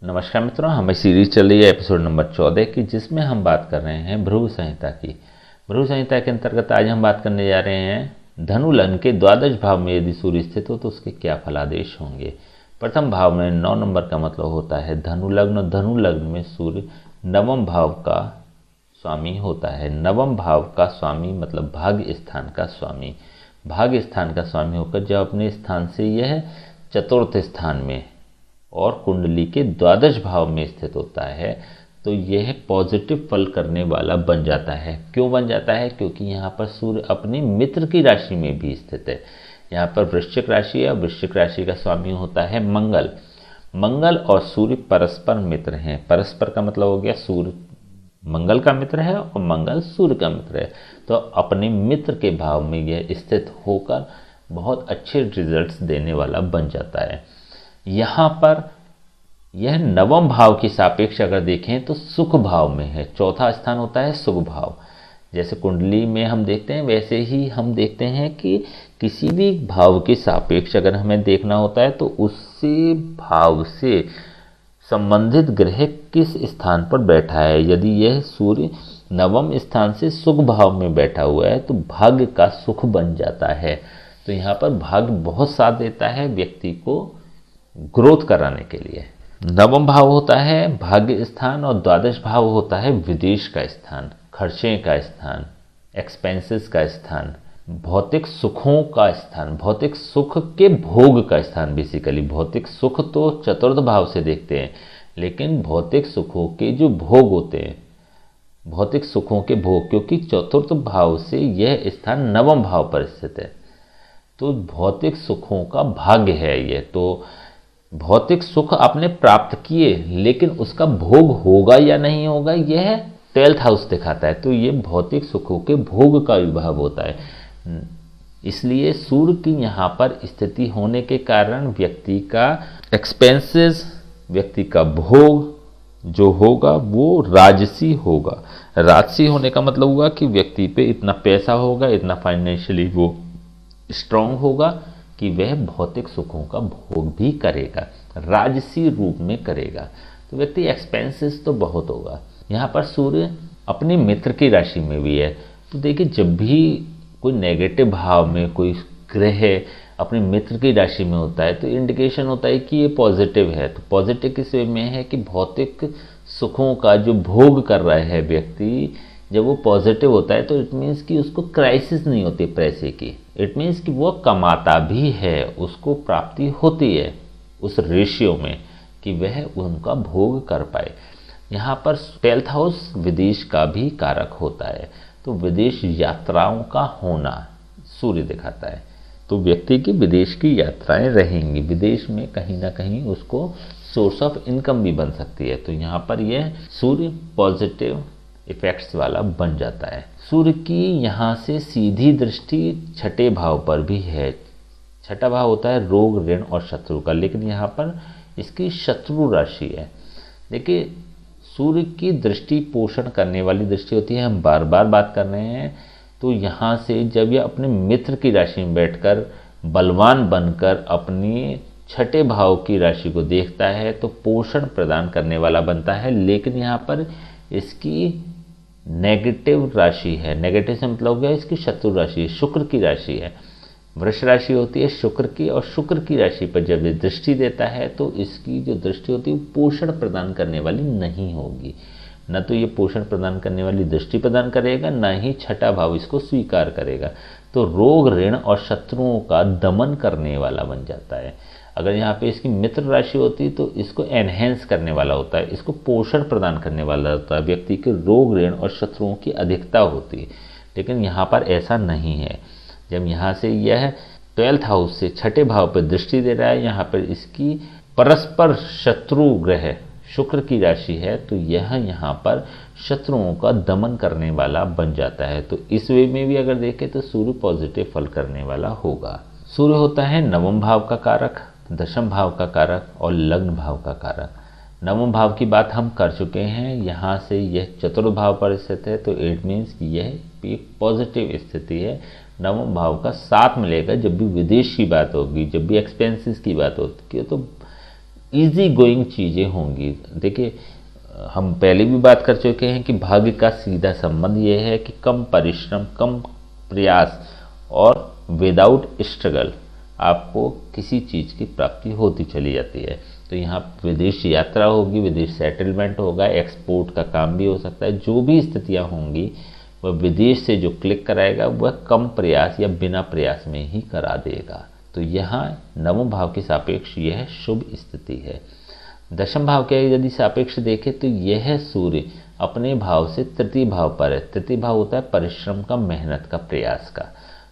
नमस्कार मित्रों, हमें सीरीज चल रही है एपिसोड नंबर 14 की, जिसमें हम बात कर रहे हैं भृगु संहिता की। भृगु संहिता के अंतर्गत आज हम बात करने जा रहे हैं धनु लग्न के द्वादश भाव में यदि सूर्य स्थित हो तो उसके क्या फलादेश होंगे। प्रथम भाव में 9 नंबर का मतलब होता है धनु लग्न। धनु लग्न में सूर्य नवम भाव का स्वामी होता है। नवम भाव का स्वामी मतलब भाग्य स्थान का स्वामी। भाग्य स्थान का स्वामी होकर जब अपने स्थान से यह चतुर्थ स्थान में और कुंडली के द्वादश भाव में स्थित होता है तो यह पॉजिटिव फल करने वाला बन जाता है। क्यों बन जाता है? क्योंकि यहाँ पर सूर्य अपनी मित्र की राशि में भी स्थित है। यहाँ पर वृश्चिक राशि है। वृश्चिक राशि का स्वामी होता है मंगल। मंगल और सूर्य परस्पर मित्र हैं। परस्पर का मतलब हो गया सूर्य मंगल का मित्र है और मंगल सूर्य का मित्र है, तो अपने मित्र के भाव में यह स्थित होकर बहुत अच्छे रिजल्ट्स देने वाला बन जाता है। यहाँ पर यह नवम भाव की सापेक्ष अगर देखें तो सुख भाव में है। चौथा स्थान होता है सुख भाव। जैसे कुंडली में हम देखते हैं वैसे ही हम देखते हैं कि किसी भी भाव के सापेक्ष अगर हमें देखना होता है तो उसी भाव से संबंधित ग्रह किस स्थान पर बैठा है। यदि यह सूर्य नवम स्थान से सुख भाव में बैठा हुआ है तो भाग्य का सुख बन जाता है। तो यहाँ पर भाग्य बहुत साथ देता है व्यक्ति को ग्रोथ कराने के लिए। नवम भाव होता है भाग्य स्थान और द्वादश भाव होता है विदेश का स्थान, खर्चे का स्थान, एक्सपेंसेस का स्थान, भौतिक सुखों का स्थान, भौतिक सुख के भोग का स्थान। बेसिकली भौतिक सुख तो चतुर्थ भाव से देखते हैं, लेकिन भौतिक सुखों के जो भोग होते हैं, भौतिक सुखों के भोग, क्योंकि चतुर्थ भाव से यह स्थान नवम भाव पर स्थित है तो भौतिक सुखों का भाग्य है ये। तो भौतिक सुख आपने प्राप्त किए लेकिन उसका भोग होगा या नहीं होगा यह 12th हाउस दिखाता है। तो ये भौतिक सुखों के भोग का विभाव होता है। इसलिए सूर्य की यहाँ पर स्थिति होने के कारण व्यक्ति का एक्सपेंसेस, व्यक्ति का भोग जो होगा वो राजसी होगा। राजसी होने का मतलब हुआ कि व्यक्ति पे इतना पैसा होगा, इतना फाइनेंशियली वो स्ट्रांग होगा कि वह भौतिक सुखों का भोग भी करेगा, राजसी रूप में करेगा। तो व्यक्ति एक्सपेंसेस तो बहुत होगा। यहाँ पर सूर्य अपने मित्र की राशि में भी है। तो देखिए, जब भी कोई नेगेटिव भाव में कोई ग्रह अपने मित्र की राशि में होता है तो इंडिकेशन होता है कि ये पॉजिटिव है। तो पॉजिटिव किस वे में है कि भौतिक सुखों का जो भोग कर रहा है व्यक्ति, जब वो पॉजिटिव होता है तो इट मीन्स कि उसको क्राइसिस नहीं होती पैसे की। इट मीन्स कि वो कमाता भी है, उसको प्राप्ति होती है उस रेशियो में कि वह उनका भोग कर पाए। यहाँ पर 12th हाउस विदेश का भी कारक होता है, तो विदेश यात्राओं का होना सूर्य दिखाता है। तो व्यक्ति की विदेश की यात्राएं रहेंगी, विदेश में कहीं ना कहीं उसको सोर्स ऑफ इनकम भी बन सकती है। तो यहाँ पर यह सूर्य पॉजिटिव इफेक्ट्स वाला बन जाता है। सूर्य की यहाँ से सीधी दृष्टि छठे भाव पर भी है। छठा भाव होता है रोग, ऋण और शत्रु का, लेकिन यहाँ पर इसकी शत्रु राशि है। देखिए, सूर्य की दृष्टि पोषण करने वाली दृष्टि होती है, हम बार बार बात कर रहे हैं। तो यहाँ से जब यह अपने मित्र की राशि में बैठकर बलवान बनकर अपनी छठे भाव की राशि को देखता है तो पोषण प्रदान करने वाला बनता है। लेकिन यहाँ पर इसकी नेगेटिव राशि है। नेगेटिव से मतलब हो गया इसकी शत्रु राशि है, शुक्र की राशि है। वृष राशि होती है शुक्र की, और शुक्र की राशि पर जब ये दृष्टि देता है तो इसकी जो दृष्टि होती है वो पोषण प्रदान करने वाली नहीं होगी। न तो ये पोषण प्रदान करने वाली दृष्टि प्रदान करेगा, न ही छठा भाव इसको स्वीकार करेगा। तो रोग, ऋण और शत्रुओं का दमन करने वाला बन जाता है। अगर यहाँ पे इसकी मित्र राशि होती तो इसको एनहेंस करने वाला होता है, इसको पोषण प्रदान करने वाला होता है। व्यक्ति के रोग, ऋण और शत्रुओं की अधिकता होती है, लेकिन यहाँ पर ऐसा नहीं है। जब यहाँ से यह 12th हाउस से छठे भाव पर दृष्टि दे रहा है, यहाँ पर इसकी परस्पर शत्रु ग्रह शुक्र की राशि है, तो यह यहाँ पर शत्रुओं का दमन करने वाला बन जाता है। तो इस वे में भी अगर देखें तो सूर्य पॉजिटिव फल करने वाला होगा। सूर्य होता है नवम भाव का कारक, दशम भाव का कारक और लग्न भाव का कारक। नवम भाव की बात हम कर चुके हैं। यहाँ से यह चतुर्थ भाव पर स्थित है तो इट मीन्स कि यह एक पॉजिटिव स्थिति है। नवम भाव का साथ मिलेगा जब भी विदेश की बात होगी, जब भी एक्सपेंसेस की बात होती है तो इजी गोइंग चीज़ें होंगी। देखिए, हम पहले भी बात कर चुके हैं कि भाग्य का सीधा संबंध ये है कि कम परिश्रम, कम प्रयास और विदाउट स्ट्रगल आपको किसी चीज़ की प्राप्ति होती चली जाती है। तो यहाँ विदेश यात्रा होगी, विदेश सेटलमेंट होगा, एक्सपोर्ट का काम भी हो सकता है। जो भी स्थितियाँ होंगी वह विदेश से जो क्लिक कराएगा वह कम प्रयास या बिना प्रयास में ही करा देगा। तो यहाँ नवम भाव के सापेक्ष यह शुभ स्थिति है। दशम भाव के यदि सापेक्ष देखें तो यह सूर्य अपने भाव से तृतीय भाव पर है। तृतीय भाव होता है परिश्रम का, मेहनत का, प्रयास का।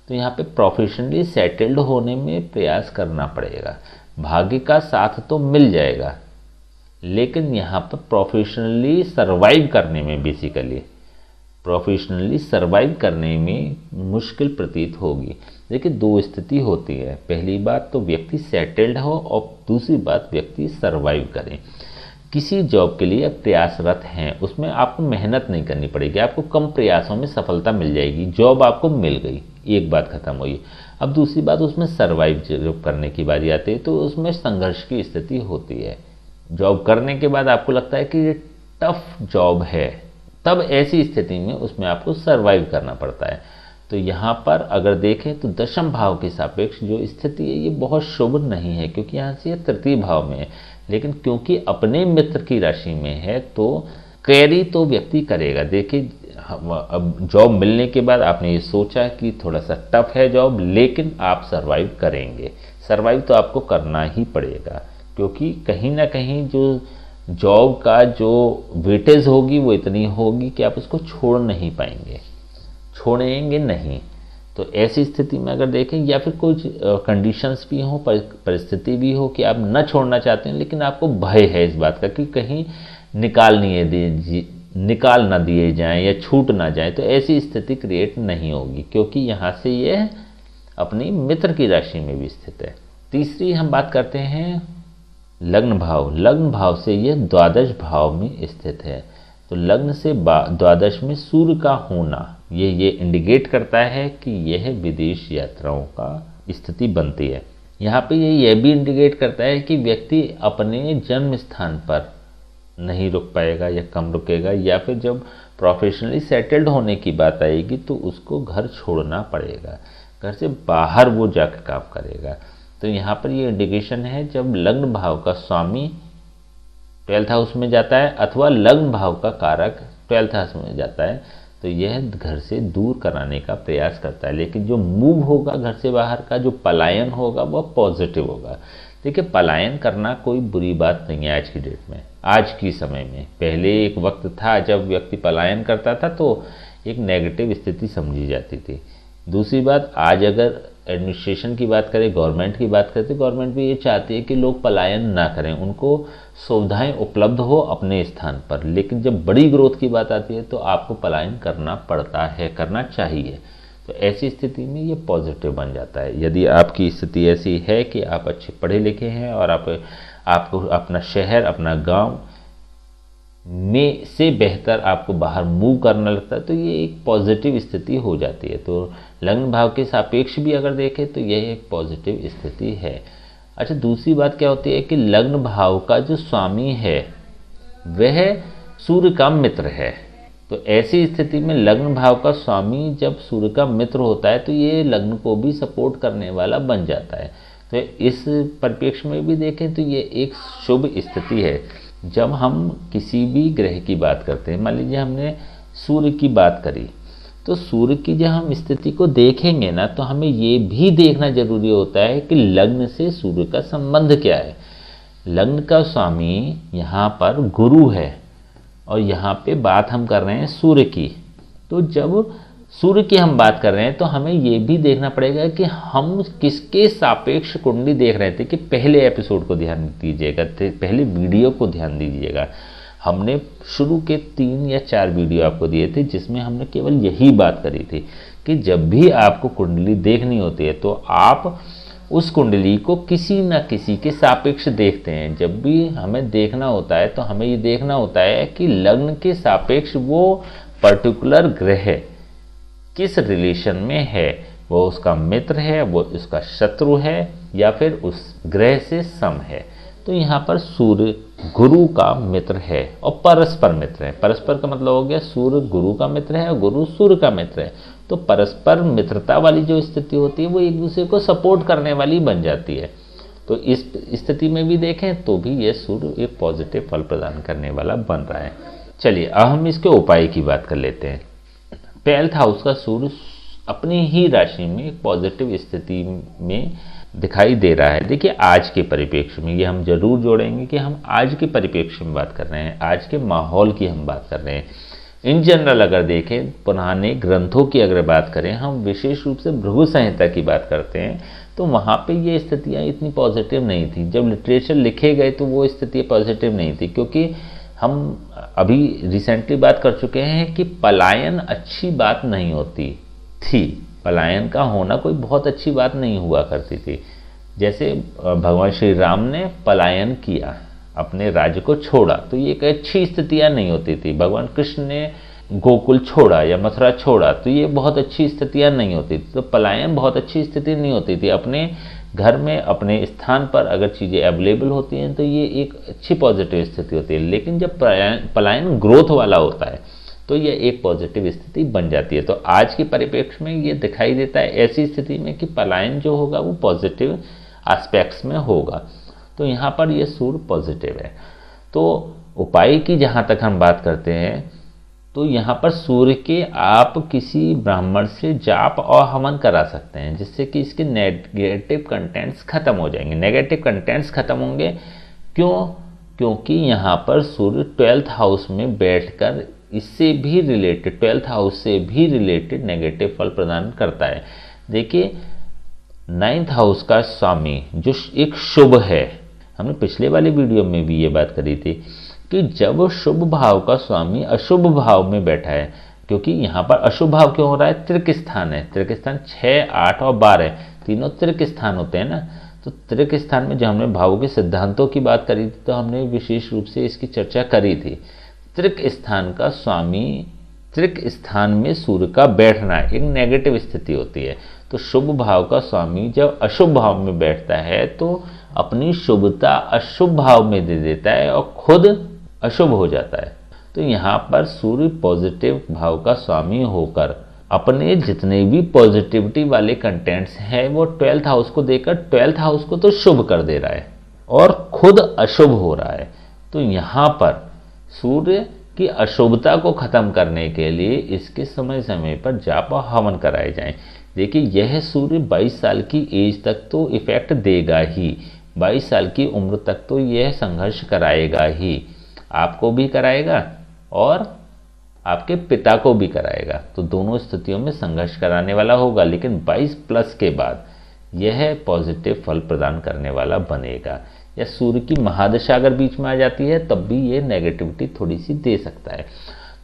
तो यहाँ पे प्रोफेशनली सेटल्ड होने में प्रयास करना पड़ेगा। भाग्य का साथ तो मिल जाएगा, लेकिन यहाँ पर प्रोफेशनली सर्वाइव करने में, बेसिकली प्रोफेशनली सर्वाइव करने में मुश्किल प्रतीत होगी। देखिए, दो स्थिति होती है। पहली बात तो व्यक्ति सेटल्ड हो और दूसरी बात व्यक्ति सर्वाइव करे। किसी जॉब के लिए प्रयासरत हैं, उसमें आपको मेहनत नहीं करनी पड़ेगी, आपको कम प्रयासों में सफलता मिल जाएगी। जॉब आपको मिल गई, एक बात खत्म हुई। अब दूसरी बात, उसमें सर्वाइव जब करने की बारी आती है तो उसमें संघर्ष की स्थिति होती है। जॉब करने के बाद आपको लगता है कि ये टफ जॉब है, तब ऐसी स्थिति में उसमें आपको सर्वाइव करना पड़ता है। तो यहाँ पर अगर देखें तो दशम भाव के सापेक्ष जो स्थिति है ये बहुत शुभ नहीं है, क्योंकि यहाँ से ये तृतीय भाव में है। लेकिन क्योंकि अपने मित्र की राशि में है तो कैरी तो व्यक्ति करेगा। देखिए, अब जॉब मिलने के बाद आपने ये सोचा कि थोड़ा सा टफ है जॉब, लेकिन आप सर्वाइव करेंगे। सर्वाइव तो आपको करना ही पड़ेगा, क्योंकि कहीं ना कहीं जो जॉब का जो वेटेज होगी वो इतनी होगी कि आप उसको छोड़ नहीं पाएंगे, छोड़ेंगे नहीं। तो ऐसी स्थिति में अगर देखें, या फिर कुछ कंडीशंस भी हो, परिस्थिति भी हो कि आप न छोड़ना चाहते हैं, लेकिन आपको भय है इस बात का कि कहीं निकाल ना दिए जाएं या छूट ना जाए, तो ऐसी स्थिति क्रिएट नहीं होगी, क्योंकि यहाँ से यह अपनी मित्र की राशि में भी स्थित है। तीसरी हम बात करते हैं लग्न भाव। लग्न भाव से यह द्वादश भाव में स्थित है। तो लग्न से द्वादश में सूर्य का होना ये इंडिकेट करता है कि यह विदेश यात्राओं का स्थिति बनती है। यहाँ पे यह भी इंडिकेट करता है कि व्यक्ति अपने जन्म स्थान पर नहीं रुक पाएगा या कम रुकेगा, या फिर जब प्रोफेशनली सेटल्ड होने की बात आएगी तो उसको घर छोड़ना पड़ेगा, घर से बाहर वो जाकर काम करेगा। तो यहाँ पर ये इंडिकेशन है जब लग्न भाव का स्वामी 12th हाउस में जाता है अथवा लग्न भाव का कारक 12th हाउस में जाता है, तो यह घर से दूर कराने का प्रयास करता है। लेकिन जो मूव होगा घर से बाहर का, जो पलायन होगा वह पॉजिटिव होगा। देखिए, पलायन करना कोई बुरी बात नहीं है आज की डेट में, आज की समय में। पहले एक वक्त था जब व्यक्ति पलायन करता था तो एक नेगेटिव स्थिति समझी जाती थी। दूसरी बात, आज अगर एडमिनिस्ट्रेशन की बात करें, गवर्नमेंट की बात करें, तो गवर्नमेंट भी ये चाहती है कि लोग पलायन ना करें, उनको सुविधाएं उपलब्ध हो अपने स्थान पर। लेकिन जब बड़ी ग्रोथ की बात आती है तो आपको पलायन करना पड़ता है, करना चाहिए। तो ऐसी स्थिति में ये पॉजिटिव बन जाता है। यदि आपकी स्थिति ऐसी है कि आप अच्छे पढ़े लिखे हैं और आपको अपना शहर, अपना गांव में से बेहतर आपको बाहर मूव करना लगता है, तो ये एक पॉजिटिव स्थिति हो जाती है। तो लग्न भाव के सापेक्ष भी अगर देखें तो यह एक पॉजिटिव स्थिति है। अच्छा, दूसरी बात क्या होती है कि लग्न भाव का जो स्वामी है वह सूर्य का मित्र है। तो ऐसी स्थिति में लग्न भाव का स्वामी जब सूर्य का मित्र होता है तो ये लग्न को भी सपोर्ट करने वाला बन जाता है। तो इस परिप्रेक्ष्य में भी देखें तो ये एक शुभ स्थिति है। जब हम किसी भी ग्रह की बात करते हैं, मान लीजिए हमने सूर्य की बात करी, तो सूर्य की जब हम स्थिति को देखेंगे ना, तो हमें ये भी देखना जरूरी होता है कि लग्न से सूर्य का संबंध क्या है। लग्न का स्वामी यहाँ पर गुरु है और यहाँ पे बात हम कर रहे हैं सूर्य की। तो जब सूर्य की हम बात कर रहे हैं तो हमें ये भी देखना पड़ेगा कि हम किसके सापेक्ष कुंडली देख रहे थे। कि पहले एपिसोड को ध्यान दीजिएगा, पहले वीडियो को ध्यान दीजिएगा। हमने शुरू के 3 या 4 वीडियो आपको दिए थे जिसमें हमने केवल यही बात करी थी कि जब भी आपको कुंडली देखनी होती है तो आप उस कुंडली को किसी न किसी के सापेक्ष देखते हैं। जब भी हमें देखना होता है तो हमें ये देखना होता है कि लग्न के सापेक्ष वो पर्टिकुलर ग्रह किस रिलेशन में है, वो उसका मित्र है, वो उसका शत्रु है, या फिर उस ग्रह से सम है। तो यहाँ पर सूर्य गुरु का मित्र है और परस्पर मित्र है। परस्पर का मतलब हो गया सूर्य गुरु का मित्र है और गुरु सूर्य का मित्र है। तो परस्पर मित्रता वाली जो स्थिति होती है वो एक दूसरे को सपोर्ट करने वाली बन जाती है। तो इस स्थिति में भी देखें तो भी ये सूर्य एक पॉजिटिव फल प्रदान करने वाला बन रहा है। चलिए अब हम इसके उपाय की बात कर लेते हैं। 12th हाउस का सूर्य अपनी ही राशि में एक पॉजिटिव स्थिति में दिखाई दे रहा है। देखिए आज के परिप्रेक्ष्य में, ये हम जरूर जोड़ेंगे कि हम आज के परिप्रेक्ष्य में बात कर रहे हैं, आज के माहौल की हम बात कर रहे हैं। इन जनरल अगर देखें, पुराने ग्रंथों की अगर बात करें, हम विशेष रूप से भृगु संहिता की बात करते हैं, तो वहाँ पे ये स्थितियाँ इतनी पॉजिटिव नहीं थी। जब लिटरेचर लिखे गए तो वो स्थितियाँ पॉजिटिव नहीं थी, क्योंकि हम अभी रिसेंटली बात कर चुके हैं कि पलायन अच्छी बात नहीं होती थी। पलायन का होना कोई बहुत अच्छी बात नहीं हुआ करती थी। जैसे भगवान श्री राम ने पलायन किया, अपने राज्य को छोड़ा, तो ये एक अच्छी स्थितियाँ नहीं होती थी। भगवान कृष्ण ने गोकुल छोड़ा या मथुरा छोड़ा, तो ये बहुत अच्छी स्थितियाँ नहीं होती थी। तो पलायन बहुत अच्छी स्थिति नहीं होती थी। अपने घर में, अपने स्थान पर अगर चीज़ें अवेलेबल होती हैं तो ये एक अच्छी पॉजिटिव स्थिति होती है। लेकिन जब पलायन ग्रोथ वाला होता है तो ये एक पॉजिटिव स्थिति बन जाती है। तो आज के परिप्रेक्ष्य में ये दिखाई देता है ऐसी स्थिति में कि पलायन जो होगा वो पॉजिटिव एस्पेक्ट्स में होगा। तो यहाँ पर ये सूर्य पॉजिटिव है। तो उपाय की जहाँ तक हम बात करते हैं, तो यहाँ पर सूर्य के आप किसी ब्राह्मण से जाप और हवन करा सकते हैं, जिससे कि इसके नेगेटिव कंटेंट्स खत्म हो जाएंगे। नेगेटिव कंटेंट्स खत्म होंगे क्यों? क्योंकि यहाँ पर सूर्य 12th हाउस में बैठकर इससे भी रिलेटेड, 12th हाउस से भी रिलेटेड नेगेटिव फल प्रदान करता है। देखिए 9th हाउस का स्वामी जो एक शुभ है, हमने पिछले वाले वीडियो में भी ये बात करी थी कि जब शुभ भाव का स्वामी अशुभ भाव में बैठा है, क्योंकि यहाँ पर अशुभ भाव क्यों हो रहा है? त्रिक स्थान है। त्रिक स्थान 6, 8 और 12 तीनों त्रिक स्थान होते हैं ना। तो त्रिक स्थान में जब हमने भावों के सिद्धांतों की बात करी थी तो हमने विशेष रूप से इसकी चर्चा करी थी। त्रिक स्थान का स्वामी, त्रिक स्थान में सूर्य का बैठना एक नेगेटिव स्थिति होती है। तो शुभ भाव का स्वामी जब अशुभ भाव में बैठता है तो अपनी शुभता अशुभ भाव में दे देता है और खुद अशुभ हो जाता है। तो यहाँ पर सूर्य पॉजिटिव भाव का स्वामी होकर अपने जितने भी पॉजिटिविटी वाले कंटेंट्स हैं वो 12th हाउस को देकर 12th हाउस को तो शुभ कर दे रहा है और खुद अशुभ हो रहा है। तो यहाँ पर सूर्य की अशुभता को खत्म करने के लिए इसके समय समय पर जाप और हवन कराए जाएं। देखिए यह सूर्य 22 साल की एज तक तो इफेक्ट देगा ही, 22 साल की उम्र तक तो यह संघर्ष कराएगा ही, आपको भी कराएगा और आपके पिता को भी कराएगा। तो दोनों स्थितियों में संघर्ष कराने वाला होगा, लेकिन 22+ के बाद यह पॉजिटिव फल प्रदान करने वाला बनेगा। या सूर्य की महादशा अगर बीच में आ जाती है तब भी ये नेगेटिविटी थोड़ी सी दे सकता है।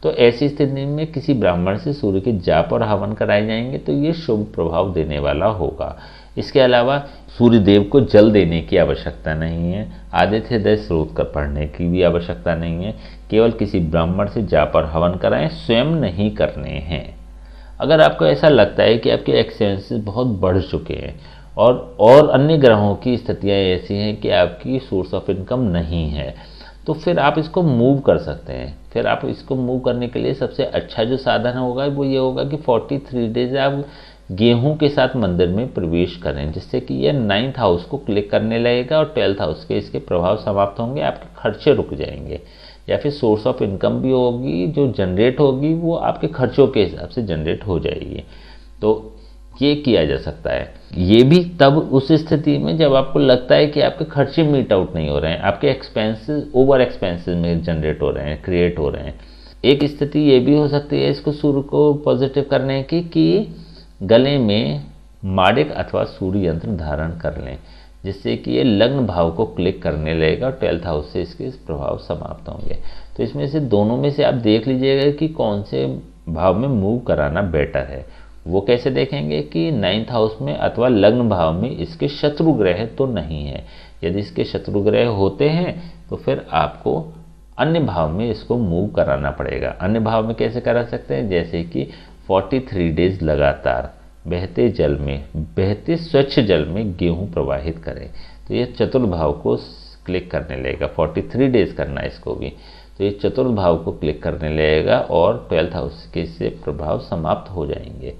तो ऐसी स्थिति में किसी ब्राह्मण से सूर्य के जाप और हवन कराए जाएंगे तो ये शुभ प्रभाव देने वाला होगा। इसके अलावा सूर्य देव को जल देने की आवश्यकता नहीं है, आदित्य हृदय स्रोत कर पढ़ने की भी आवश्यकता नहीं है। केवल किसी ब्राह्मण से जाप और हवन कराएं, स्वयं नहीं करने हैं। अगर आपको ऐसा लगता है कि आपके एक्सपेंसेस बहुत बढ़ चुके हैं और अन्य ग्रहों की स्थितियाँ ऐसी हैं कि आपकी सोर्स ऑफ इनकम नहीं है, तो फिर आप इसको मूव कर सकते हैं। फिर आप इसको मूव करने के लिए सबसे अच्छा जो साधन होगा वो ये होगा कि 43 डेज आप गेहूं के साथ मंदिर में प्रवेश करें, जिससे कि ये 9th हाउस को क्लिक करने लगेगा और 12th हाउस के इसके प्रभाव समाप्त होंगे, आपके खर्चे रुक जाएंगे। या फिर सोर्स ऑफ इनकम भी होगी जो जनरेट होगी वो आपके खर्चों के हिसाब से जनरेट हो जाएगी। तो ये किया जा सकता है। ये भी तब उस स्थिति में जब आपको लगता है कि आपके खर्चे मीट आउट नहीं हो रहे हैं, आपके एक्सपेंसेस ओवर एक्सपेंसेस में जनरेट हो रहे हैं, क्रिएट हो रहे हैं। एक स्थिति ये भी हो सकती है इसको सूर्य को पॉजिटिव करने की कि गले में माड़िक अथवा सूर्य यंत्र धारण कर लें, जिससे कि ये लग्न भाव को क्लिक करने लगेगा और 12th हाउस से इसके प्रभाव समाप्त होंगे। तो इसमें से दोनों में से आप देख लीजिएगा कि कौन से भाव में मूव कराना बेटर है। वो कैसे देखेंगे कि 9th हाउस में अथवा लग्न भाव में इसके शत्रु ग्रह तो नहीं है। यदि इसके शत्रु ग्रह होते हैं तो फिर आपको अन्य भाव में इसको मूव कराना पड़ेगा। अन्य भाव में कैसे करा सकते हैं? जैसे कि 43 डेज लगातार बहते स्वच्छ जल में गेहूं प्रवाहित करें, तो ये चतुर्थ भाव को क्लिक करने लगेगा। 43 डेज करना है इसको भी, तो ये चतुर्थ भाव को क्लिक करने लगेगा और 12th हाउस के से प्रभाव समाप्त हो जाएंगे।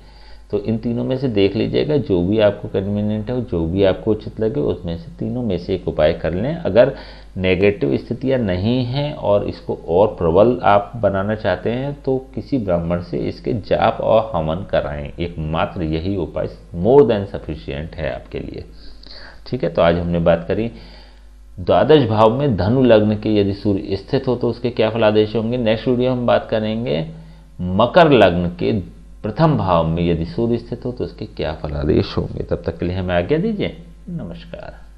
तो इन तीनों में से देख लीजिएगा, जो भी आपको कन्वीनियंट है, जो भी आपको उचित लगे, उसमें से तीनों में से एक उपाय कर लें। अगर नेगेटिव स्थितियां नहीं हैं और इसको और प्रबल आप बनाना चाहते हैं तो किसी ब्राह्मण से इसके जाप और हवन कराएं। एकमात्र यही उपाय मोर देन सफिशिएंट है आपके लिए। ठीक है, तो आज हमने बात करी द्वादश भाव में धनु लग्न के यदि सूर्य स्थित हो तो उसके क्या फलादेश होंगे। नेक्स्ट वीडियो हम बात करेंगे मकर लग्न के प्रथम भाव में यदि सूर्य स्थित हो तो उसके क्या फलादेश होंगे। तब तक के लिए हमें आज्ञा दीजिए, नमस्कार।